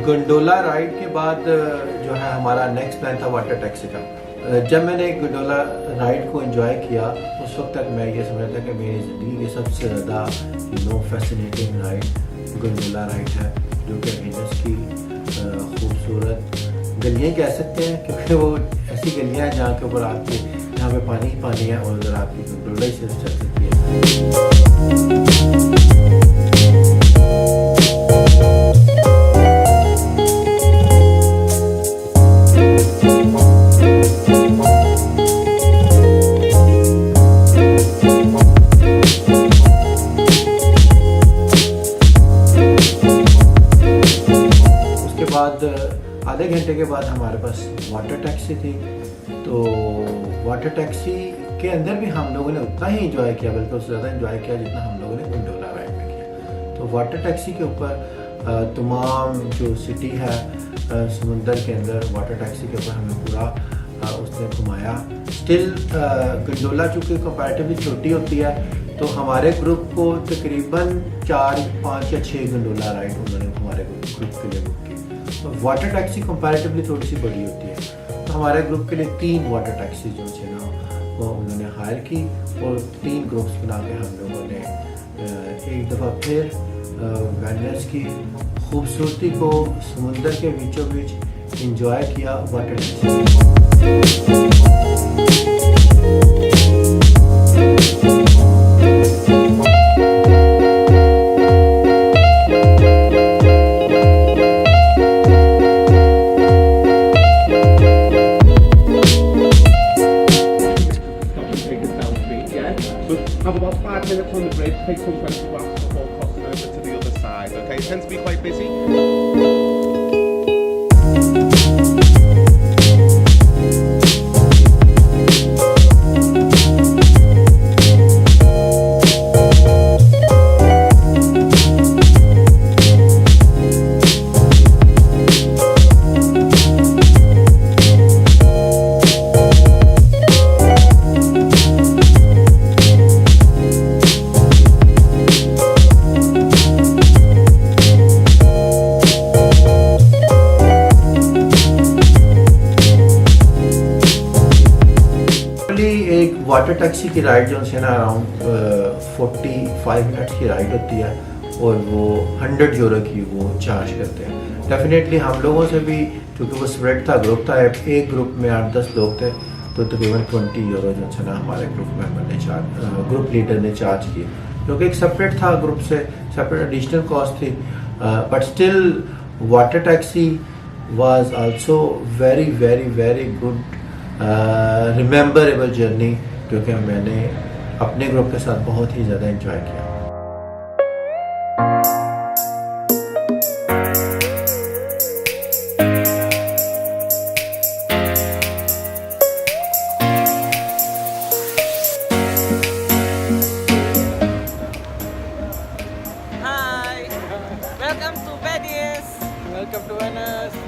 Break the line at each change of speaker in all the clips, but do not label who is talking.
Gondola ride के बाद जो है हमारा नेक्स्ट प्लान था वाटर टैक्सी का। जब मैंने गंडोला राइड को एंजॉय किया उस वक्त तक मैं ये समझ था कि मेरी ज़िंदगी की सबसे ज़्यादा फैसिनेटिंग राइड गंडोला राइड है, जो कि वेनिस की खूबसूरत गलियाँ कह सकते हैं, क्योंकि वो ऐसी गलियाँ हैं जहाँ के ऊपर आपके यहाँ पे पानी ही पानी है और उधर आपकी गंडोला ही सिर्फ चल सकती है। आधे घंटे के बाद हमारे पास वाटर टैक्सी थी। तो वाटर टैक्सी के अंदर भी हम लोगों ने उतना ही एंजॉय किया, बल्कि उससे ज़्यादा एंजॉय किया जितना हम लोगों ने गंडोला राइड में किया। तो वाटर टैक्सी के ऊपर तमाम जो सिटी है समुंदर के अंदर, वाटर टैक्सी के ऊपर हमें पूरा उसने घुमाया। स्टिल गंडोला चूँकि कंपैरेटिवली छोटी होती है, तो हमारे ग्रुप को तकरीबन 4, 5 या 6 गंडोला राइड उन्होंने हमारे ग्रुप के लिए बुक की। तो वाटर टैक्सी कंपैरेटिवली थोड़ी सी बड़ी होती है, तो हमारे ग्रुप के लिए 3 वाटर टैक्सी जो है ना वो उन्होंने हायर की और 3 ग्रुप्स बना के हम लोगों ने एक दफ़ा फिर वेनिस की खूबसूरती को समुंदर के बीचों बीच इंजॉय किया water taxi.
Have about 5 minutes on the bridge, take some photographs before crossing over to the other side. Okay, it tends to be quite busy.
Water taxi की राइड जो है ना अराउंड 45 मिनट्स की ride होती है और वो 100 euro की वो चार्ज करते हैं। डेफिनेटली हम लोगों से भी, क्योंकि वो स्प्रेड था, ग्रुप था, एक ग्रुप में 8-10 लोग थे, तो तकरीबन 20 यूरो जो है ना हमारे ग्रुप मेंबर ने ग्रुप लीडर ने चार्ज किए, क्योंकि एक सेपरेट था, ग्रुप से सेपरेट एडिशनल कॉस्ट थी। But still water taxi was also very very very good rememberable journey, क्योंकि मैंने अपने ग्रुप के साथ बहुत ही ज़्यादा एंजॉय किया।
Hi, welcome to Venice.
Welcome to Venice.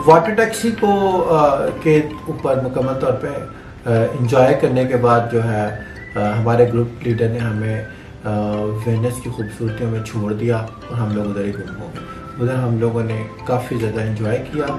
Water taxi को के ऊपर मुकम्मल तौर पे इंजॉय करने के बाद जो है हमारे ग्रुप लीडर ने हमें वेनिस की खूबसूरतियों में छोड़ दिया और हम लोग उधर ही गुम हो गए। उधर हम लोगों ने काफ़ी ज़्यादा इंजॉय किया।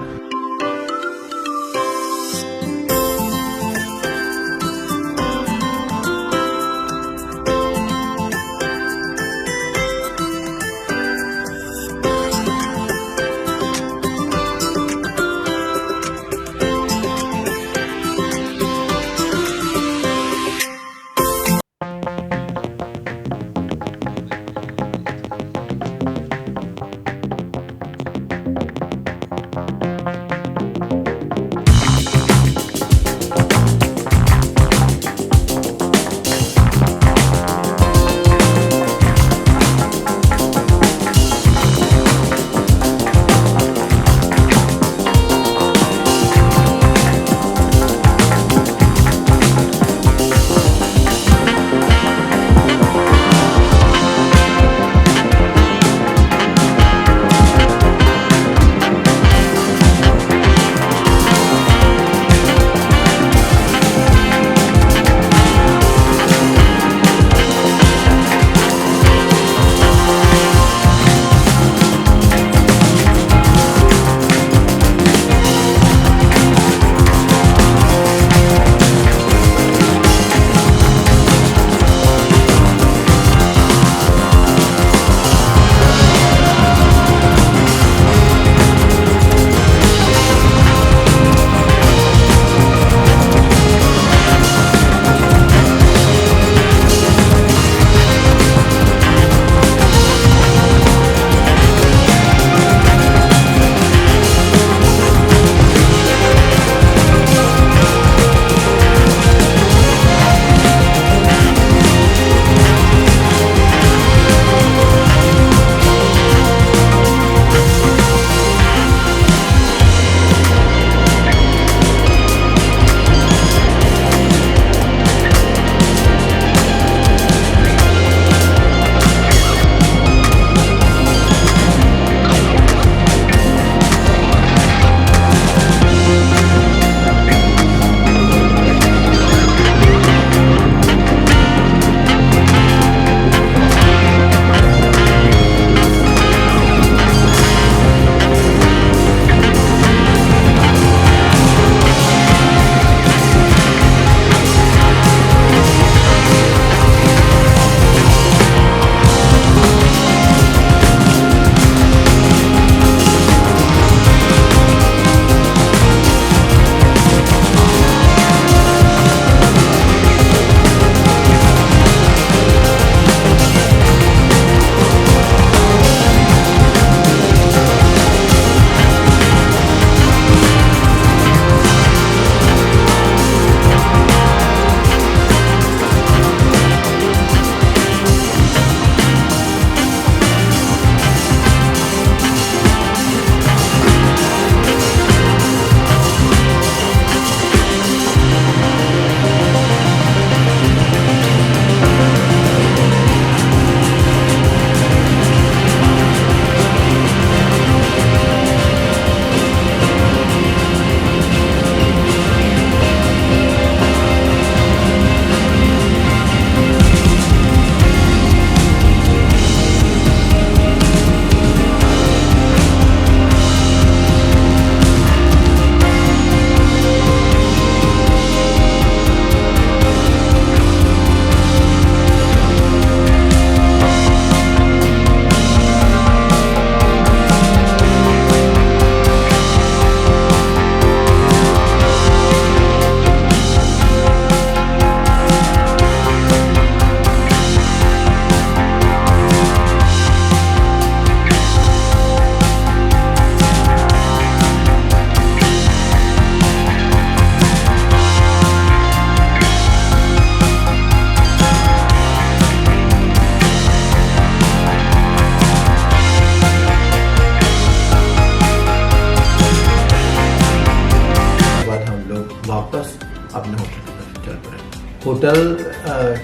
होटल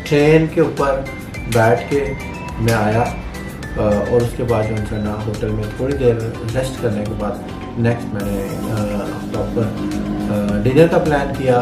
ट्रेन के ऊपर बैठ के मैं आया और उसके बाद जो है ना होटल में थोड़ी देर रेस्ट करने के बाद नेक्स्ट मैंने प्रॉपर डिनर का प्लान किया।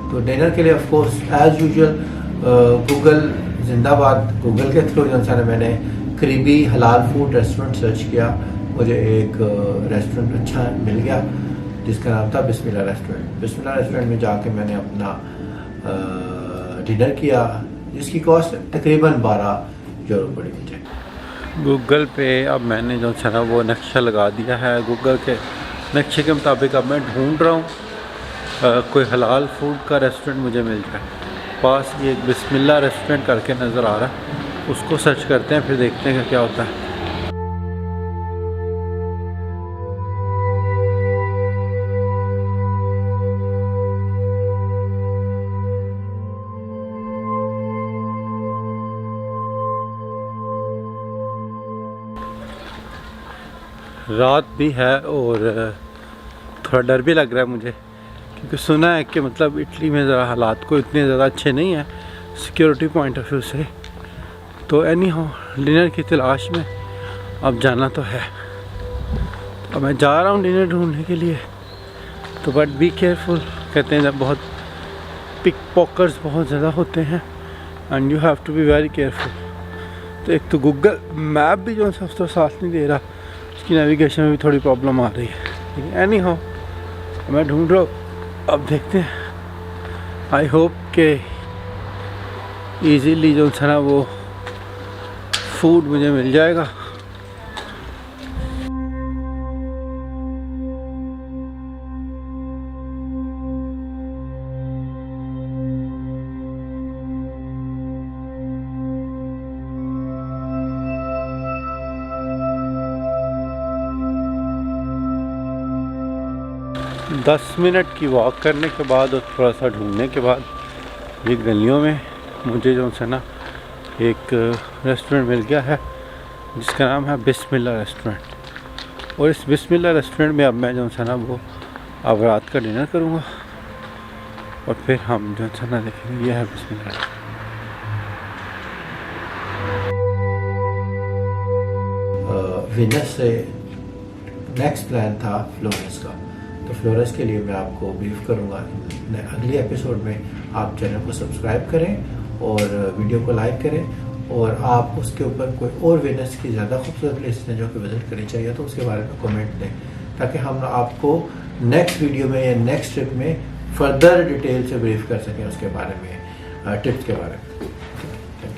तो डिनर के लिए of course as usual Google जिंदाबाद, गूगल के थ्रू जो है मैंने करीबी हलाल फूड रेस्टोरेंट सर्च किया। मुझे एक रेस्टोरेंट अच्छा मिल गया जिसका नाम था बिस्मिल्लाह रेस्टोरेंट। बिस्मिल्लाह रेस्टोरेंट में जाके मैंने अपना डिनर किया जिसकी कॉस्ट तकरीबन 12 यूरो पड़ी मुझे।
गूगल पे अब मैंने जो है ना वो नक्शा लगा दिया है। गूगल के नक्शे के मुताबिक अब मैं ढूंढ रहा हूँ कोई हलाल फूड का रेस्टोरेंट मुझे मिल जाए। पास ये एक बिस्मिल्लाह रेस्टोरेंट करके नज़र आ रहा है, उसको सर्च करते हैं फिर देखते हैं कि क्या होता है। रात भी है और थोड़ा डर भी लग रहा है मुझे, क्योंकि सुना है कि मतलब इटली में ज़रा हालात को इतने ज़्यादा अच्छे नहीं है सिक्योरिटी पॉइंट ऑफ व्यू से। तो एनी हो डिनर की तलाश में अब जाना तो है। तो मैं जा रहा हूँ डिनर ढूंढने के लिए। तो बट बी केयरफुल, कहते हैं जब बहुत पिक पॉकर्स बहुत ज़्यादा होते हैं and you have to be very careful. तो एक तो गूगल मैप भी जो है तो साथ नहीं दे रहा, उसकी नेविगेशन में भी थोड़ी प्रॉब्लम आ रही है। लेकिन एनी हो मैं ढूंढ रहा हूँ, अब देखते हैं। आई होप के इजीली जो है ना वो फूड मुझे मिल जाएगा। दस मिनट की वॉक करने के बाद और थोड़ा सा ढूंढने के बाद ये गलियों में मुझे जो है ना एक रेस्टोरेंट मिल गया है जिसका नाम है बिस्मिल्लाह रेस्टोरेंट। और इस बिस्मिल्लाह रेस्टोरेंट में अब मैं जो है ना वो अब रात का डिनर करूँगा और फिर हम जो है ना देखेंगे। ये है बिस्मिल्लाह।
वेनिस से नेक्स्ट प्लान था फ्लोरेंस का। तो फ्लोरेंस के लिए मैं आपको ब्रीफ करूंगा अगले एपिसोड में। आप चैनल को सब्सक्राइब करें और वीडियो को लाइक करें, और आप उसके ऊपर कोई और वेनिस की ज़्यादा खूबसूरत प्लेसेस हैं जो कि विजिट करनी चाहिए तो उसके बारे में कमेंट दें, ताकि हम आपको नेक्स्ट वीडियो में या नेक्स्ट ट्रिप में फर्दर डिटेल से ब्रीफ कर सकें उसके बारे में, टिप्स के बारे में। Thank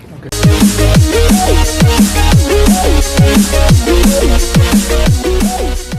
you.